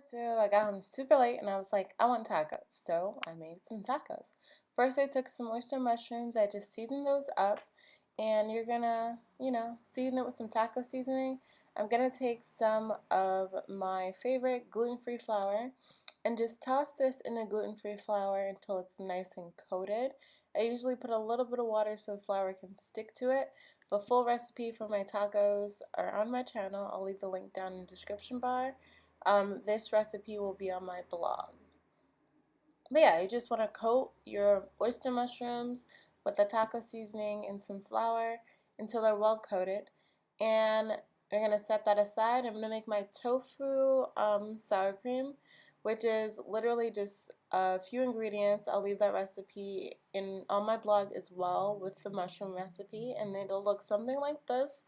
So I got home super late and I was like, I want tacos. So I made some tacos. First, I took some oyster mushrooms. I just seasoned those up. And you're gonna, season it with some taco seasoning. I'm gonna take some of my favorite gluten-free flour and just toss this in a gluten-free flour until it's nice and coated. I usually put a little bit of water so the flour can stick to it. The full recipe for my tacos are on my channel. I'll leave the link down in the description bar. This recipe will be on my blog. But yeah, you just want to coat your oyster mushrooms with the taco seasoning and some flour until they're well coated. And you're going to set that aside. I'm going to make my tofu sour cream, which is literally just a few ingredients. I'll leave that recipe on my blog as well with the mushroom recipe, and it'll look something like this.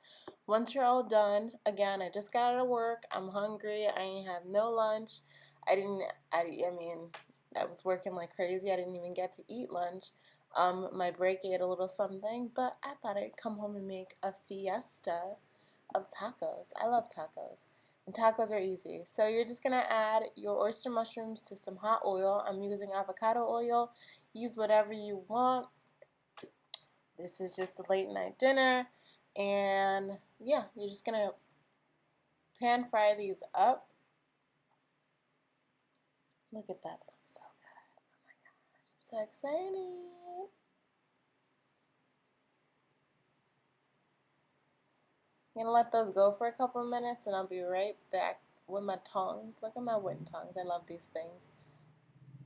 Once you're all done, again, I just got out of work. I'm hungry. I have no lunch. I didn't, I mean, I was working like crazy. I didn't even get to eat lunch. My break ate a little something, but I thought I'd come home and make a fiesta of tacos. I love tacos. And tacos are easy. So you're just going to add your oyster mushrooms to some hot oil. I'm using avocado oil. Use whatever you want. This is just a late night dinner. And yeah, you're just going to pan fry these up. Look at that. It looks so good. Oh my gosh. I'm so excited. I'm going to let those go for a couple of minutes and I'll be right back with my tongs. Look at my wooden tongs. I love these things.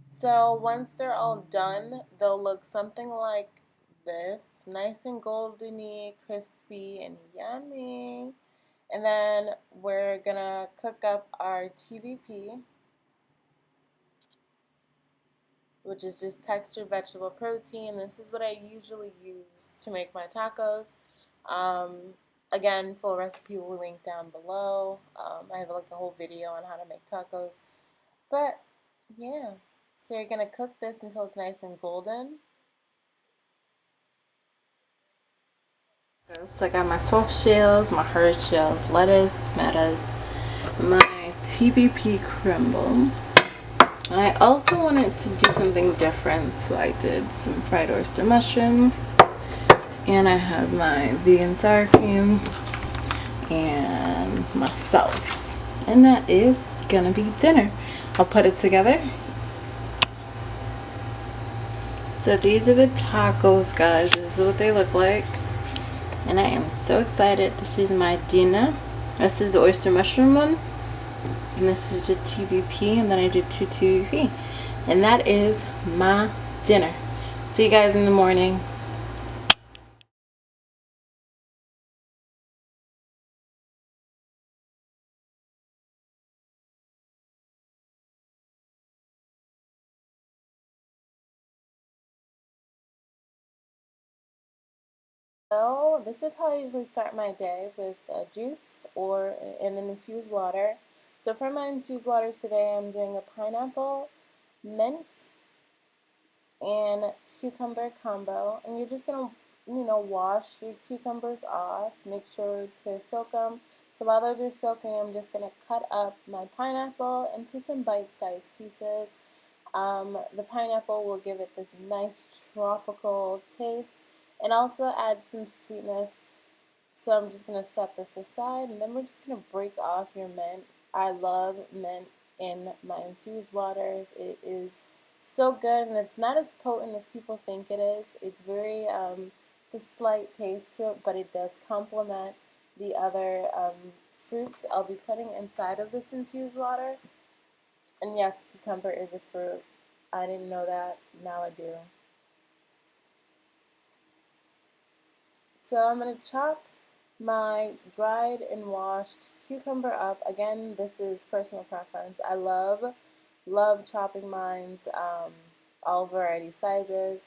So once they're all done, they'll look something like this. Nice and goldeny, crispy, and yummy. And then we're going to cook up our TVP, which is just textured vegetable protein. This is what I usually use to make my tacos. Again, full recipe will link down below. I have like a whole video on how to make tacos. But yeah, so you're gonna cook this until it's nice and golden. So I got my soft shells, my hard shells, lettuce, tomatoes, my TVP crumble. I also wanted to do something different, so I did some fried oyster mushrooms, and I have my vegan sour cream and my sauce, and that is gonna be dinner. I'll put it together. So these are the tacos, guys. This is what they look like, and I am so excited. This is my dinner. This is the oyster mushroom one, and this is just TVP, and then I did 2 TVP, and that is my dinner. See you guys in the morning. So this is how I usually start my day, with juice or in an infused water. So for my infused water today, I'm doing a pineapple, mint, and cucumber combo. And you're just gonna, wash your cucumbers off. Make sure to soak them. So while those are soaking, I'm just gonna cut up my pineapple into some bite-sized pieces. The pineapple will give it this nice tropical taste and also add some sweetness. So I'm just going to set this aside, and then we're just going to break off your mint. I love mint in my infused waters. It is so good, and it's not as potent as people think it is. It's very, it's a slight taste to it, but it does complement the other fruits I'll be putting inside of this infused water. And yes, cucumber is a fruit. I didn't know that. Now I do. So I'm going to chop my dried and washed cucumber up. Again, this is personal preference. I love chopping mines, all variety sizes.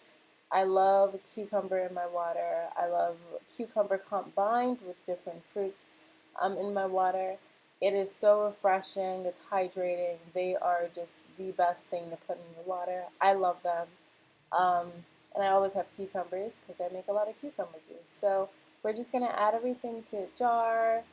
I love cucumber in my water. I love cucumber combined with different fruits in my water. It is so refreshing. It's hydrating. They are just the best thing to put in your water. I love them. Um, and I always have cucumbers because I make a lot of cucumber juice. So we're just going to add everything to a jar.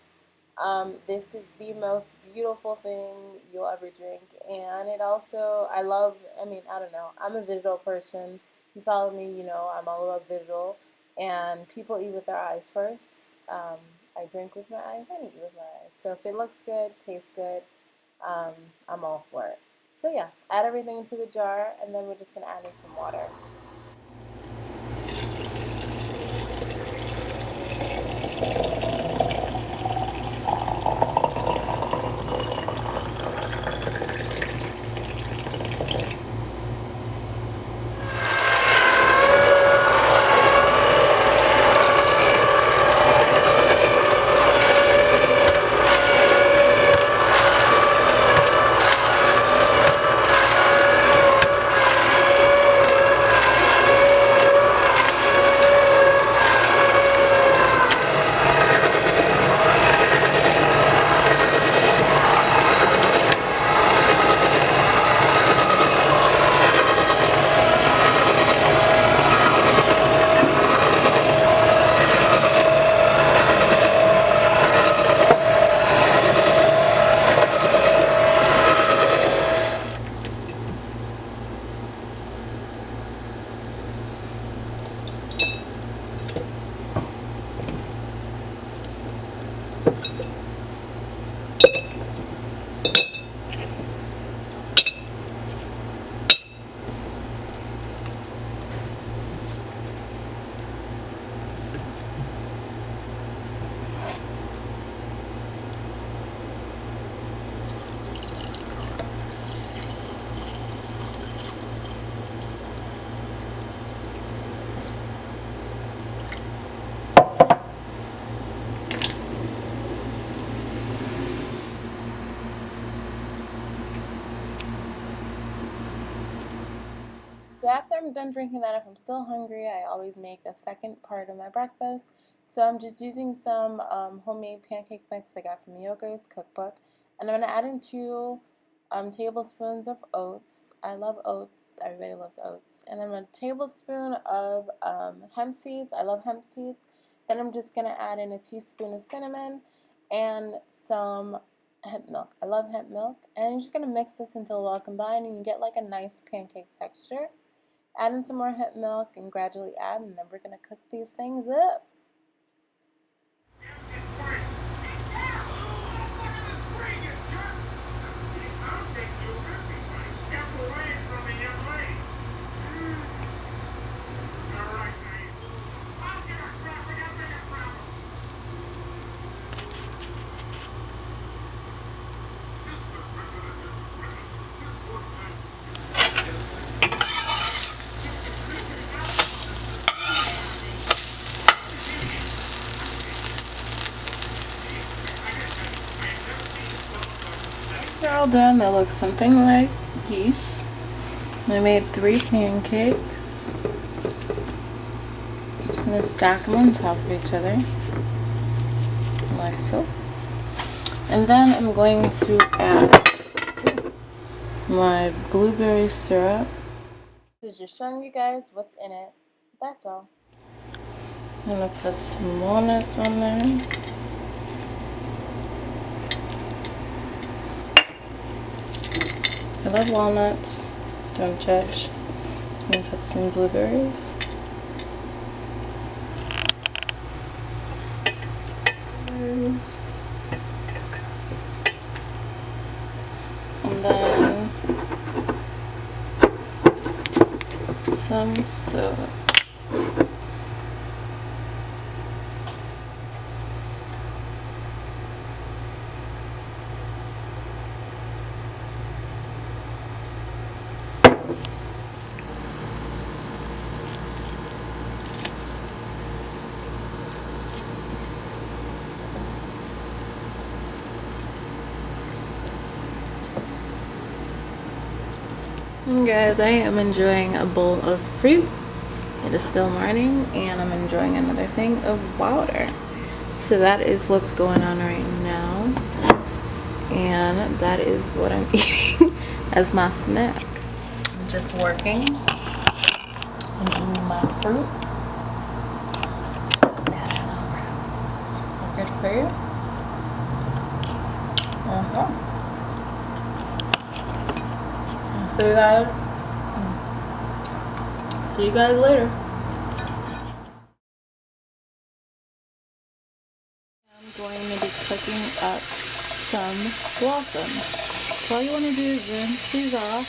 This is the most beautiful thing you'll ever drink, and it also, I love, I mean, I don't know, I'm a visual person. If you follow me, you know I'm all about visual, and people eat with their eyes first. I drink with my eyes and eat with my eyes. So if it looks good, tastes good, um, I'm all for it. So yeah, add everything into the jar, and then we're just gonna add in some water. So after I'm done drinking that, if I'm still hungry, I always make a second part of my breakfast. So I'm just using some homemade pancake mix I got from Yoko's cookbook. And I'm going to add in 2 tablespoons of oats. I love oats. Everybody loves oats. And then a tablespoon of hemp seeds. I love hemp seeds. Then I'm just going to add in a teaspoon of cinnamon and some hemp milk. I love hemp milk. And you're just going to mix this until well combined and you get like a nice pancake texture. Add in some more hemp milk and gradually add, and then we're going to cook these things up. They're all done. They look something like geese. I made 3 pancakes. I'm just going to stack them on top of each other, like so. And then I'm going to add my blueberry syrup. This is just showing you guys what's in it. That's all. I'm going to put some walnuts on there. I love walnuts, don't judge. I'm going to put some blueberries. And then some soda. Guys, I am enjoying a bowl of fruit. It is still morning and I'm enjoying another thing of water. So that is what's going on right now. And that is what I'm eating as my snack. I'm just working and eating my fruit. So good, I love fruit. Good for you. See you guys later. I'm going to be cooking up some blossoms. So all you want to do is rinse these off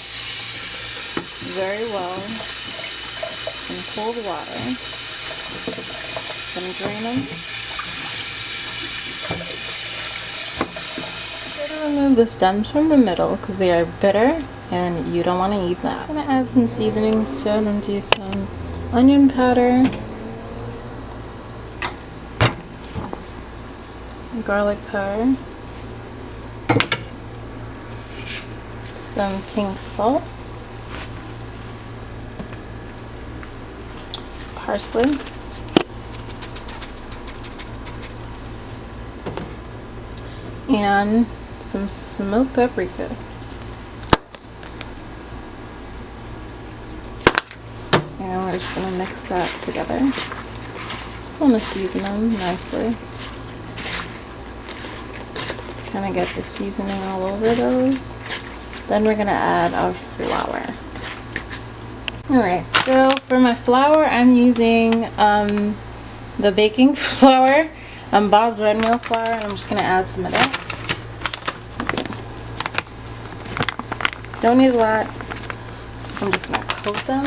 very well in cold water. Then drain them. Try to remove the stems from the middle because they are bitter and you don't want to eat that. I'm going to add some seasonings to it and do some onion powder, garlic powder, some pink salt, parsley, and some smoked paprika. And we're just going to mix that together. Just want to season them nicely. Kind of get the seasoning all over those. Then we're going to add our flour. Alright, so for my flour, I'm using the baking flour, Bob's Red Mill flour, and I'm just going to add some of that. Okay. Don't need a lot. I'm just going to coat them.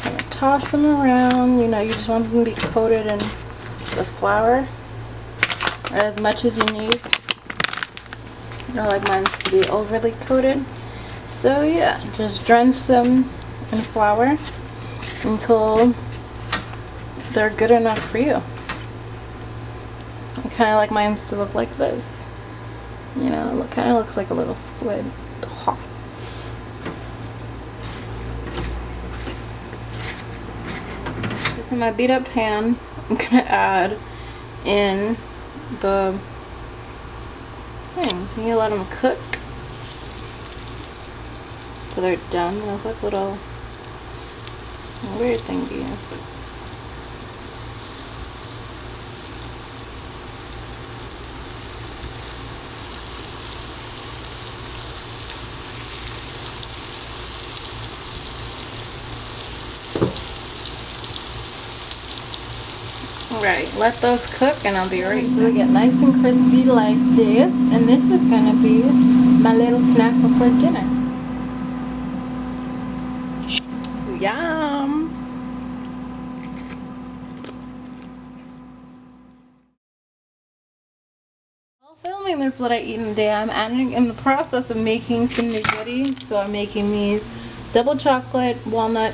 I'm going to toss them around. You know, you just want them to be coated in the flour as much as you need. I don't like mine to be overly coated. So yeah, just drench them in flour until they're good enough for you. I kind of like mine to look like this. You know, it kind of looks like a little squid. So to my beat up pan, I'm gonna add in the things. You let them cook so they're done. Those like little weird thingies. Right, let those cook and I'll be right. So they get nice and crispy like this, and this is gonna be my little snack before dinner. Yum! While filming this what I eat in a day, I'm in the process of making some new goodies. So I'm making these double chocolate walnut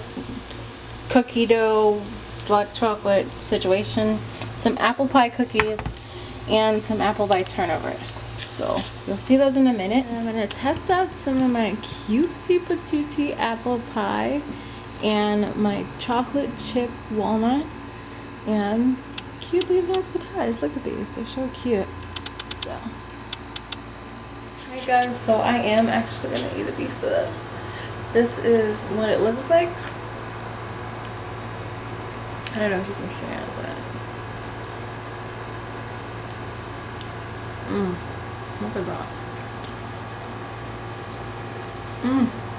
cookie dough black chocolate situation, some apple pie cookies, and some apple pie turnovers. So you'll see those in a minute. And I'm gonna test out some of my cutie patootie apple pie and my chocolate chip walnut and cute little apple pies. Look at these, they're so cute. So, alright guys, so I am actually gonna eat a piece of this. This is what it looks like. I don't know if you can hear that. Look at that.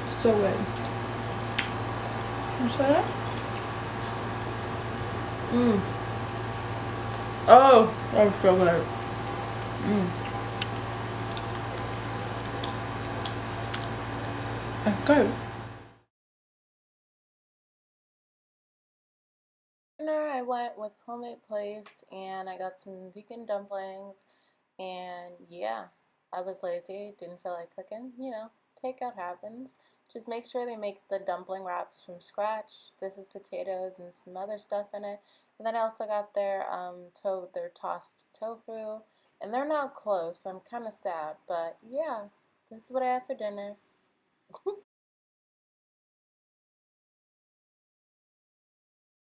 So good. You try that? Oh, that's so good. That's good. Dinner, I went with Homemade Place and I got some vegan dumplings, and yeah, I was lazy, didn't feel like cooking. You know, takeout happens. Just make sure they make the dumpling wraps from scratch. This is potatoes and some other stuff in it. And then I also got their their tossed tofu, and they're now closed, so I'm kind of sad. But yeah, this is what I had for dinner.